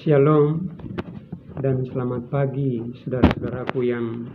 Shalom dan selamat pagi saudara-saudaraku yang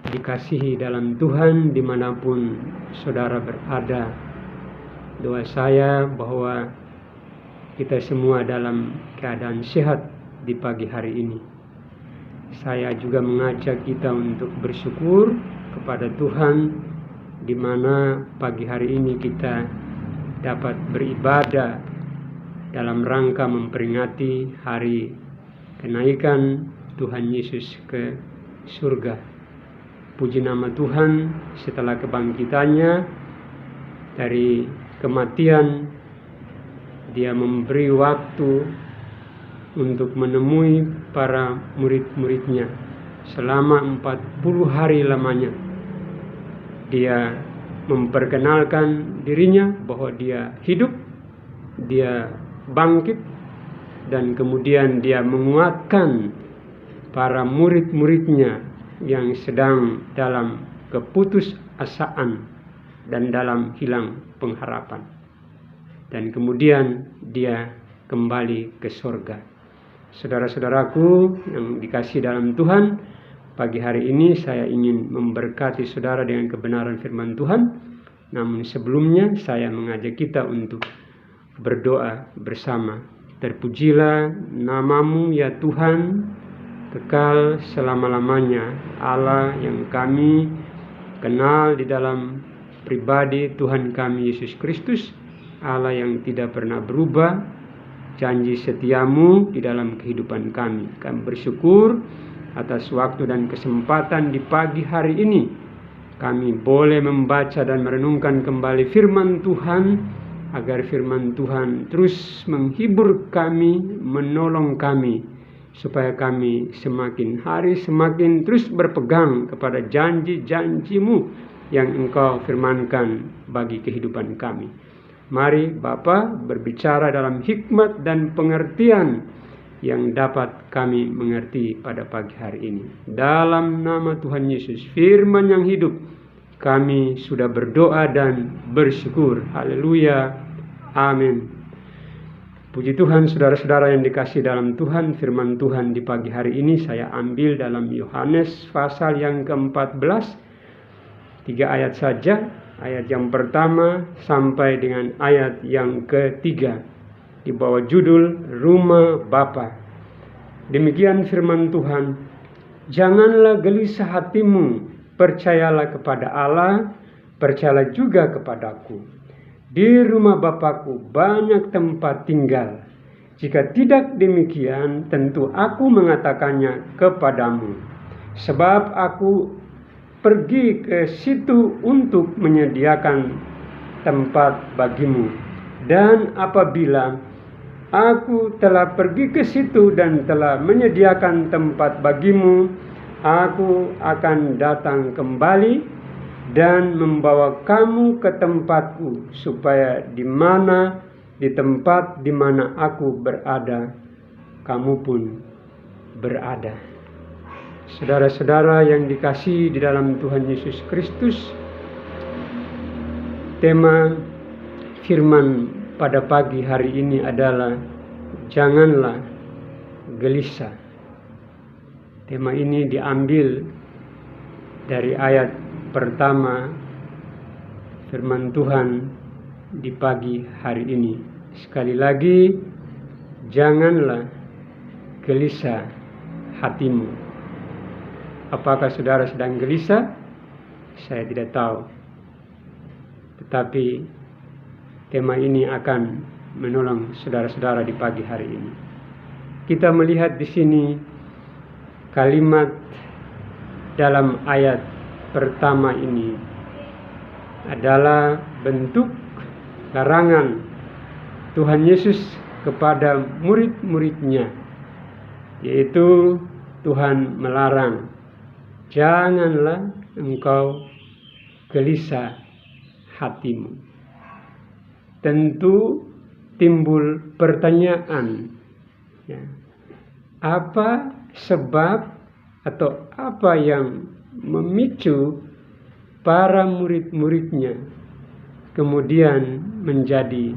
dikasihi dalam Tuhan dimanapun saudara berada. Doa saya bahwa kita semua dalam keadaan sehat di pagi hari ini. Saya juga mengajak kita untuk bersyukur kepada Tuhan di mana pagi hari ini kita dapat beribadah dalam rangka memperingati hari kenaikan Tuhan Yesus ke surga. Puji nama Tuhan, setelah kebangkitannya dari kematian, Dia memberi waktu untuk menemui para murid-muridnya selama 40 hari lamanya. Dia memperkenalkan dirinya bahwa Dia hidup, Dia bangkit, dan kemudian Dia menguatkan para murid-muridnya yang sedang dalam keputusasaan dan dalam hilang pengharapan. Dan kemudian Dia kembali ke surga. Saudara-saudaraku yang dikasihi dalam Tuhan, pagi hari ini saya ingin memberkati saudara dengan kebenaran firman Tuhan. Namun sebelumnya saya mengajak kita untuk berdoa bersama. Terpujilah namamu ya Tuhan, kekal selama-lamanya, Allah yang kami kenal di dalam pribadi Tuhan kami Yesus Kristus, Allah yang tidak pernah berubah, janji setiamu di dalam kehidupan kami. Kami bersyukur atas waktu dan kesempatan di pagi hari ini. Kami boleh membaca dan merenungkan kembali firman Tuhan, agar firman Tuhan terus menghibur kami, menolong kami, supaya kami semakin hari semakin terus berpegang kepada janji-janjimu yang Engkau firmankan bagi kehidupan kami. Mari Bapa berbicara dalam hikmat dan pengertian yang dapat kami mengerti pada pagi hari ini. Dalam nama Tuhan Yesus, firman yang hidup, kami sudah berdoa dan bersyukur. Haleluya. Amin. Puji Tuhan, saudara-saudara yang dikasihi dalam Tuhan, firman Tuhan di pagi hari ini saya ambil dalam Yohanes pasal yang ke-14. 3 ayat saja, ayat yang pertama sampai dengan ayat yang ketiga, di bawah judul Rumah Bapa. Demikian firman Tuhan, janganlah gelisah hatimu, percayalah kepada Allah, percayalah juga kepadaku. Di rumah Bapakku banyak tempat tinggal. Jika tidak demikian, tentu aku mengatakannya kepadamu. Sebab aku pergi ke situ untuk menyediakan tempat bagimu. Dan apabila aku telah pergi ke situ dan telah menyediakan tempat bagimu, aku akan datang kembali dan membawa kamu ke tempatku, supaya di tempat di mana aku berada, kamu pun berada. Saudara-saudara yang dikasihi di dalam Tuhan Yesus Kristus, tema firman pada pagi hari ini adalah janganlah gelisah. Tema ini diambil dari ayat pertama firman Tuhan di pagi hari ini. Sekali lagi, janganlah gelisah hatimu. Apakah saudara sedang gelisah? Saya tidak tahu. Tetapi tema ini akan menolong saudara-saudara di pagi hari ini. Kita melihat di sini kalimat dalam ayat pertama ini adalah bentuk larangan Tuhan Yesus kepada murid-muridnya, yaitu Tuhan melarang, janganlah engkau gelisah hatimu. Tentu timbul pertanyaan, ya, apa sebab atau apa yang memicu para murid-muridnya kemudian menjadi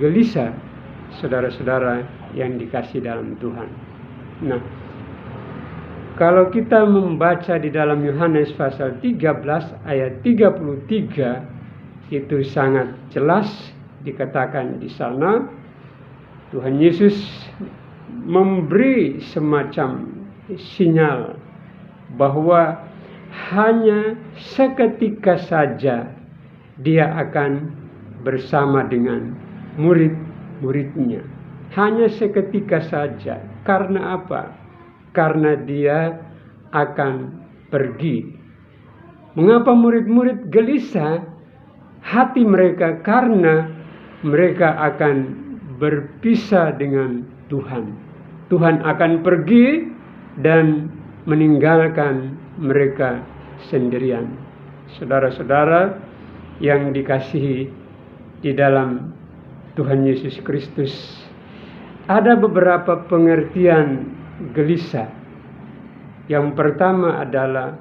gelisah saudara-saudara yang dikasih dalam Tuhan. Nah, kalau kita membaca di dalam Yohanes pasal 13 ayat 33, itu sangat jelas dikatakan di sana Tuhan Yesus memberi semacam sinyal bahwa hanya seketika saja dia akan bersama dengan murid-muridnya. Hanya seketika saja. Karena apa? Karena dia akan pergi. Mengapa murid-murid gelisah hati mereka? Karena mereka akan berpisah dengan Tuhan. Tuhan akan pergi dan meninggalkan mereka sendirian. Saudara-saudara yang dikasihi di dalam Tuhan Yesus Kristus, ada beberapa pengertian gelisah. Yang pertama adalah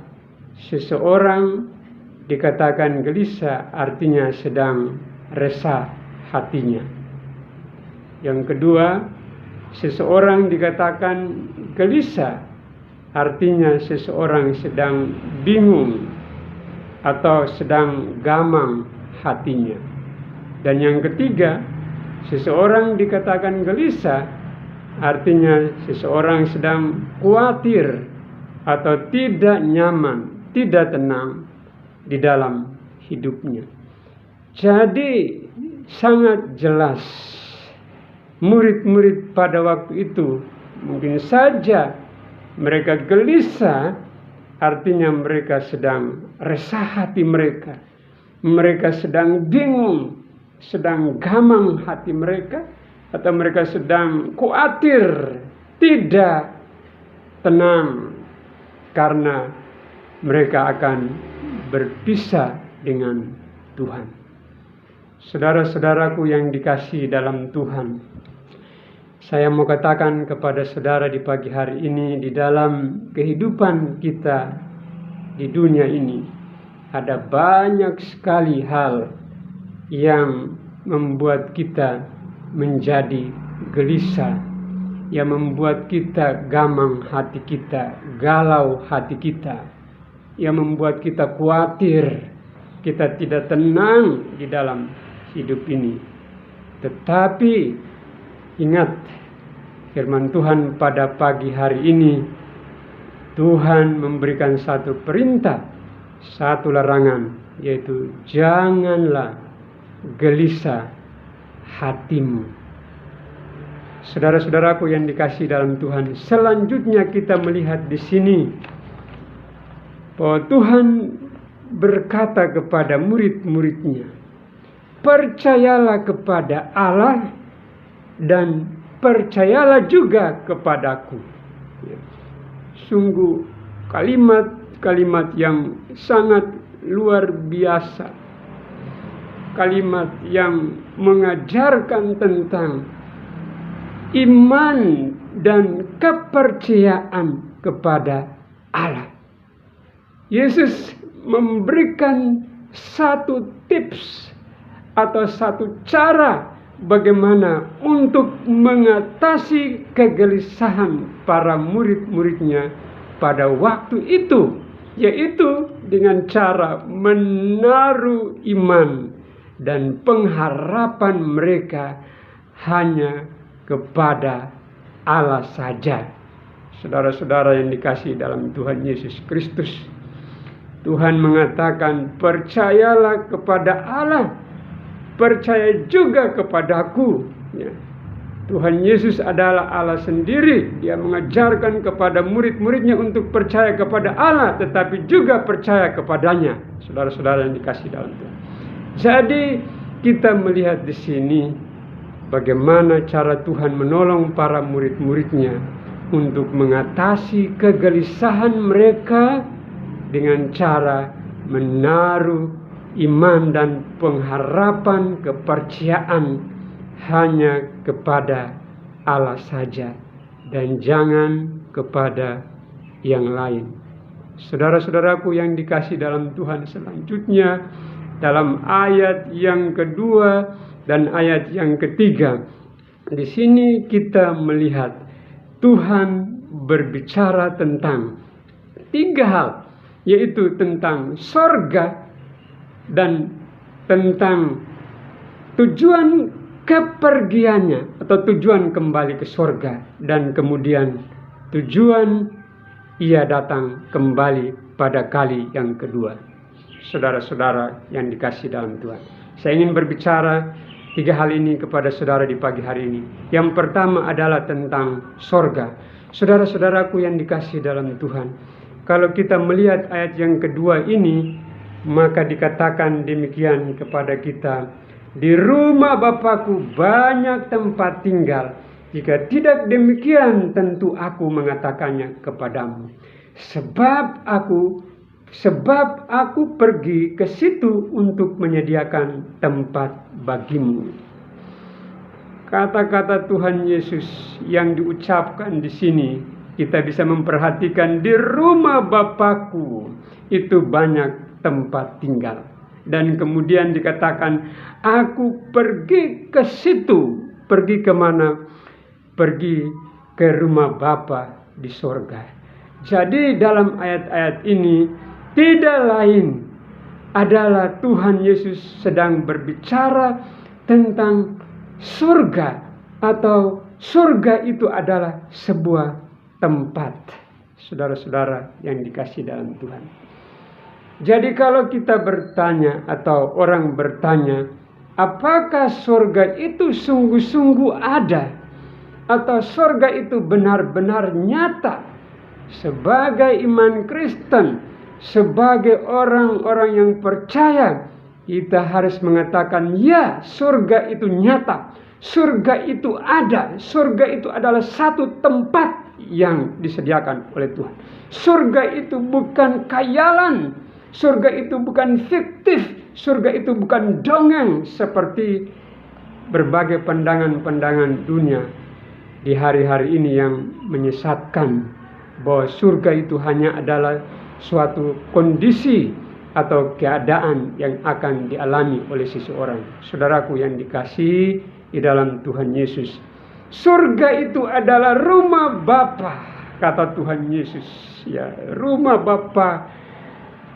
seseorang dikatakan gelisah artinya sedang resah hatinya. Yang kedua, seseorang dikatakan gelisah artinya seseorang sedang bingung atau sedang gamang hatinya. Dan yang ketiga, seseorang dikatakan gelisah artinya seseorang sedang khawatir atau tidak nyaman, tidak tenang di dalam hidupnya. Jadi sangat jelas murid-murid pada waktu itu mungkin saja mereka gelisah, artinya mereka sedang resah hati mereka. Mereka sedang bingung, sedang gamang hati mereka, atau mereka sedang khawatir, tidak tenang karena mereka akan berpisah dengan Tuhan. Saudara-saudaraku yang dikasihi dalam Tuhan, saya mau katakan kepada saudara di pagi hari ini, di dalam kehidupan kita di dunia ini, ada banyak sekali hal yang membuat kita menjadi gelisah, yang membuat kita gamang hati kita, galau hati kita, yang membuat kita khawatir, kita tidak tenang di dalam hidup ini. Tetapi ingat firman Tuhan pada pagi hari ini, Tuhan memberikan satu perintah, satu larangan, yaitu janganlah gelisah hatimu. Saudara-saudaraku yang dikasihi dalam Tuhan, selanjutnya kita melihat di sini bahwa Tuhan berkata kepada murid-muridnya, percayalah kepada Allah dan percayalah juga kepadaku. Sungguh kalimat-kalimat yang sangat luar biasa. Kalimat yang mengajarkan tentang iman dan kepercayaan kepada Allah. Yesus memberikan satu tips atau satu cara bagaimana untuk mengatasi kegelisahan para murid-muridnya pada waktu itu, yaitu dengan cara menaruh iman dan pengharapan mereka hanya kepada Allah saja. Saudara-saudara yang dikasihi dalam Tuhan Yesus Kristus, Tuhan mengatakan percayalah kepada Allah, percaya juga kepadaku. Ya. Tuhan Yesus adalah Allah sendiri. Dia mengajarkan kepada murid-muridnya untuk percaya kepada Allah, tetapi juga percaya kepadanya. Saudara-saudara yang dikasihi dalam Tuhan. Jadi kita melihat di sini bagaimana cara Tuhan menolong para murid-muridnya untuk mengatasi kegelisahan mereka dengan cara menaruh iman dan pengharapan, kepercayaan hanya kepada Allah saja dan jangan kepada yang lain. Saudara-saudaraku yang dikasihi dalam Tuhan, selanjutnya dalam ayat yang kedua dan ayat yang ketiga, Di sini kita melihat Tuhan berbicara tentang 3 hal, yaitu tentang sorga dan tentang tujuan kepergiannya atau tujuan kembali ke sorga, dan kemudian tujuan ia datang kembali pada kali yang kedua. Saudara-saudara yang dikasihi dalam Tuhan, saya ingin berbicara 3 hal ini kepada saudara di pagi hari ini. Yang pertama adalah tentang sorga. Saudara-saudaraku yang dikasihi dalam Tuhan, kalau kita melihat ayat yang kedua ini, maka dikatakan demikian kepada kita, di rumah Bapakku banyak tempat tinggal. Jika tidak demikian, tentu aku mengatakannya kepadamu. Sebab aku pergi ke situ untuk menyediakan tempat bagimu. Kata-kata Tuhan Yesus yang diucapkan di sini, kita bisa memperhatikan di rumah Bapakku itu banyak tempat tinggal. Dan kemudian dikatakan, aku pergi ke situ. Pergi kemana? Pergi ke rumah Bapa di sorga. Jadi dalam ayat-ayat ini tidak lain adalah Tuhan Yesus sedang berbicara tentang surga, atau surga itu adalah sebuah tempat. Saudara-saudara yang dikasihi dalam Tuhan. Jadi kalau kita bertanya atau orang bertanya, apakah surga itu sungguh-sungguh ada? Atau surga itu benar-benar nyata? Sebagai iman Kristen, sebagai orang-orang yang percaya, kita harus mengatakan, ya, surga itu nyata. Surga itu ada. Surga itu adalah satu tempat yang disediakan oleh Tuhan. Surga itu bukan khayalan. Surga itu bukan fiktif. Surga itu bukan dongeng seperti berbagai pandangan-pandangan dunia di hari-hari ini yang menyesatkan bahwa surga itu hanya adalah suatu kondisi atau keadaan yang akan dialami oleh seseorang. Saudaraku yang dikasihi di dalam Tuhan Yesus, surga itu adalah rumah Bapa, kata Tuhan Yesus. Ya, rumah Bapa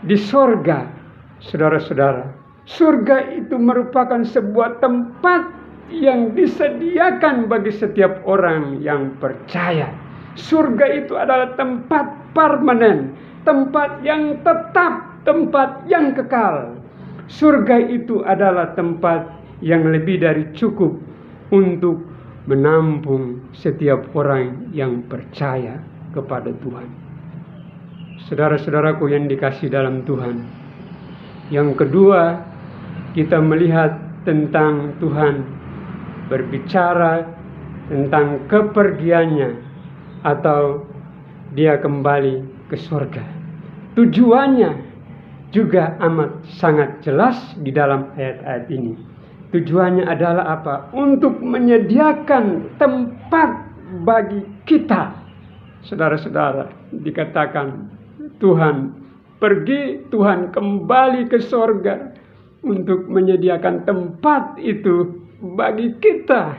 di sorga. Saudara-saudara, surga itu merupakan sebuah tempat yang disediakan bagi setiap orang yang percaya. Surga itu adalah tempat permanen, tempat yang tetap, tempat yang kekal. Surga itu adalah tempat yang lebih dari cukup untuk menampung setiap orang yang percaya kepada Tuhan. Saudara-saudaraku yang dikasihi dalam Tuhan, yang kedua, kita melihat tentang Tuhan berbicara tentang kepergiannya atau dia kembali ke surga. Tujuannya juga amat sangat jelas di dalam ayat-ayat ini. Tujuannya adalah apa? Untuk menyediakan tempat bagi kita. Saudara-saudara, dikatakan Tuhan pergi, Tuhan kembali ke sorga untuk menyediakan tempat itu bagi kita.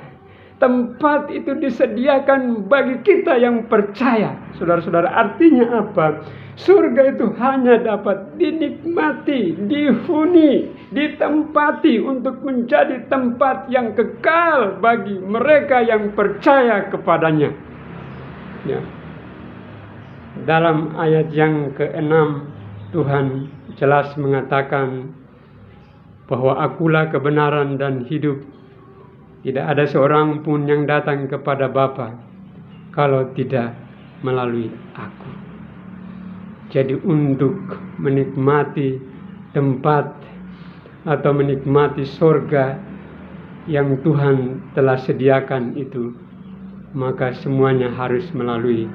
Tempat itu disediakan bagi kita yang percaya. Saudara-saudara, artinya apa? Surga itu hanya dapat dinikmati, dihuni, ditempati untuk menjadi tempat yang kekal bagi mereka yang percaya kepadanya. Ya. Dalam ayat yang ke-6, Tuhan jelas mengatakan bahwa akulah kebenaran dan hidup. Tidak ada seorang pun yang datang kepada Bapa kalau tidak melalui aku. Jadi untuk menikmati tempat atau menikmati surga yang Tuhan telah sediakan itu, maka semuanya harus melalui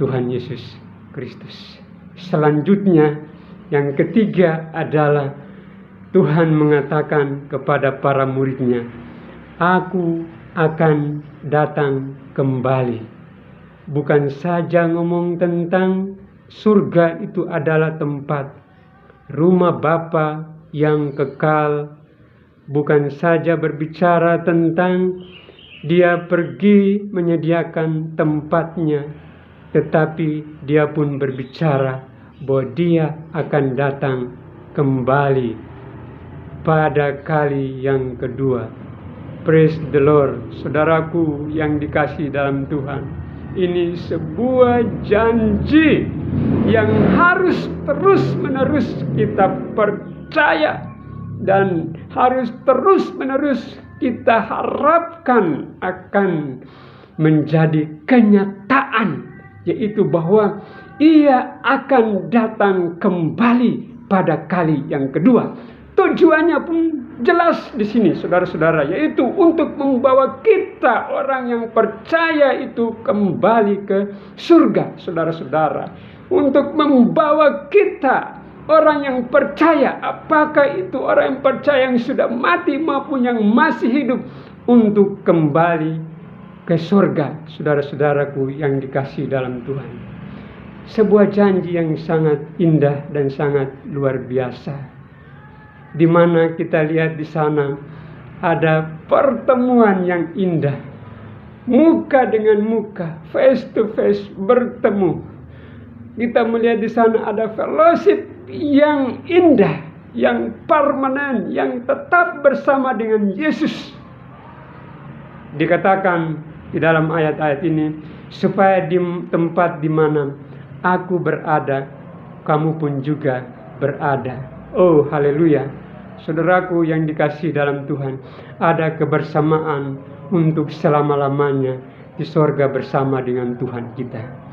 Tuhan Yesus Kristus. Selanjutnya, yang ketiga adalah Tuhan mengatakan kepada para muridnya, aku akan datang kembali. Bukan saja ngomong tentang surga itu adalah tempat rumah Bapa yang kekal. Bukan saja berbicara tentang Dia pergi menyediakan tempatnya, tetapi dia pun berbicara bahwa dia akan datang kembali pada kali yang kedua. Praise the Lord, saudaraku yang dikasihi dalam Tuhan. Ini sebuah janji yang harus terus-menerus kita percaya dan harus terus-menerus kita harapkan akan menjadi kenyataan, yaitu bahwa Ia akan datang kembali pada kali yang kedua. Tujuannya pun jelas di sini, saudara-saudara, yaitu untuk membawa kita orang yang percaya itu kembali ke surga, saudara-saudara. Untuk membawa kita orang yang percaya, apakah itu orang yang percaya yang sudah mati maupun yang masih hidup, untuk kembali ke surga, saudara-saudaraku yang dikasihi dalam Tuhan. Sebuah janji yang sangat indah dan sangat luar biasa, di mana kita lihat di sana ada pertemuan yang indah, muka dengan muka, face to face bertemu. Kita melihat di sana ada fellowship yang indah, yang permanen, yang tetap bersama dengan Yesus. Dikatakan di dalam ayat-ayat ini, supaya di tempat di mana aku berada, kamu pun juga berada. Oh, haleluya. Saudaraku yang dikasihi dalam Tuhan, ada kebersamaan untuk selama-lamanya di sorga bersama dengan Tuhan kita.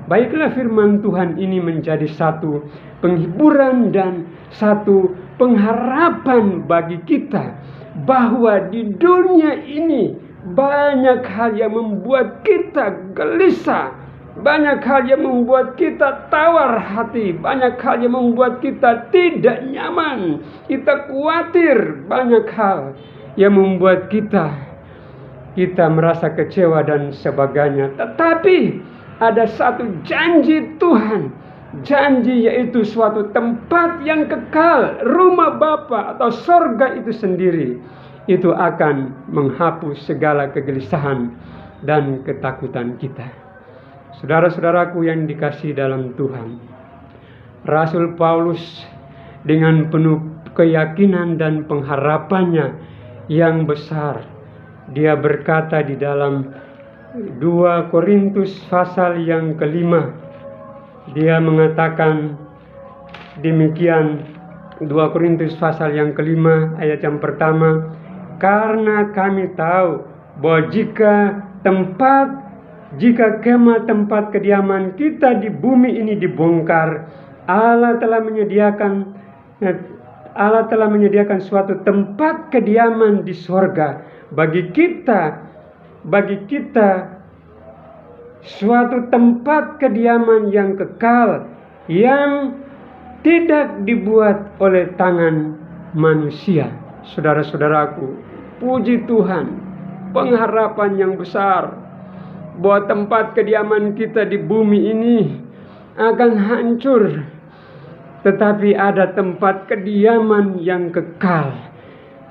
Baiklah, firman Tuhan ini menjadi satu penghiburan dan satu pengharapan bagi kita, bahwa di dunia ini banyak hal yang membuat kita gelisah, banyak hal yang membuat kita tawar hati, banyak hal yang membuat kita tidak nyaman, kita khawatir, banyak hal yang membuat kita merasa kecewa dan sebagainya. Tetapi ada satu janji Tuhan, janji yaitu suatu tempat yang kekal, rumah Bapa atau sorga itu sendiri, itu akan menghapus segala kegelisahan dan ketakutan kita. Saudara-saudaraku yang dikasihi dalam Tuhan, Rasul Paulus dengan penuh keyakinan dan pengharapannya yang besar, dia berkata di dalam 2 Korintus pasal yang kelima, dia mengatakan demikian. 2 Korintus pasal yang kelima ayat yang pertama, karena kami tahu bahwa jika kemah tempat kediaman kita di bumi ini dibongkar, Allah telah menyediakan suatu tempat kediaman di sorga bagi kita, suatu tempat kediaman yang kekal, yang tidak dibuat oleh tangan manusia. Saudara-saudaraku, puji Tuhan, pengharapan yang besar bahwa tempat kediaman kita di bumi ini akan hancur, tetapi ada tempat kediaman yang kekal,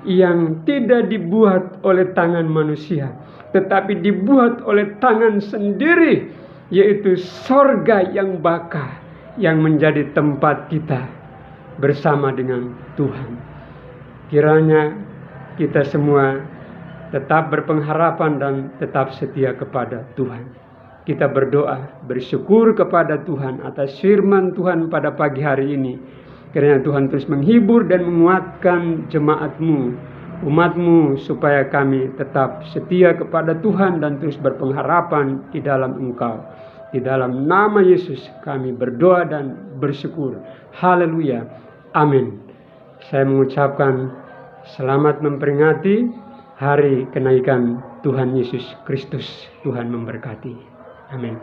yang tidak dibuat oleh tangan manusia, tetapi dibuat oleh tangan sendiri, yaitu sorga yang baka, yang menjadi tempat kita bersama dengan Tuhan. Kiranya kita semua tetap berpengharapan dan tetap setia kepada Tuhan. Kita berdoa, bersyukur kepada Tuhan atas firman Tuhan pada pagi hari ini. Kiranya Tuhan terus menghibur dan menguatkan jemaat-Mu, umat-Mu, supaya kami tetap setia kepada Tuhan dan terus berpengharapan di dalam Engkau. Di dalam nama Yesus kami berdoa dan bersyukur. Haleluya. Amin. Saya mengucapkan selamat memperingati hari kenaikan Tuhan Yesus Kristus. Tuhan memberkati. Amin.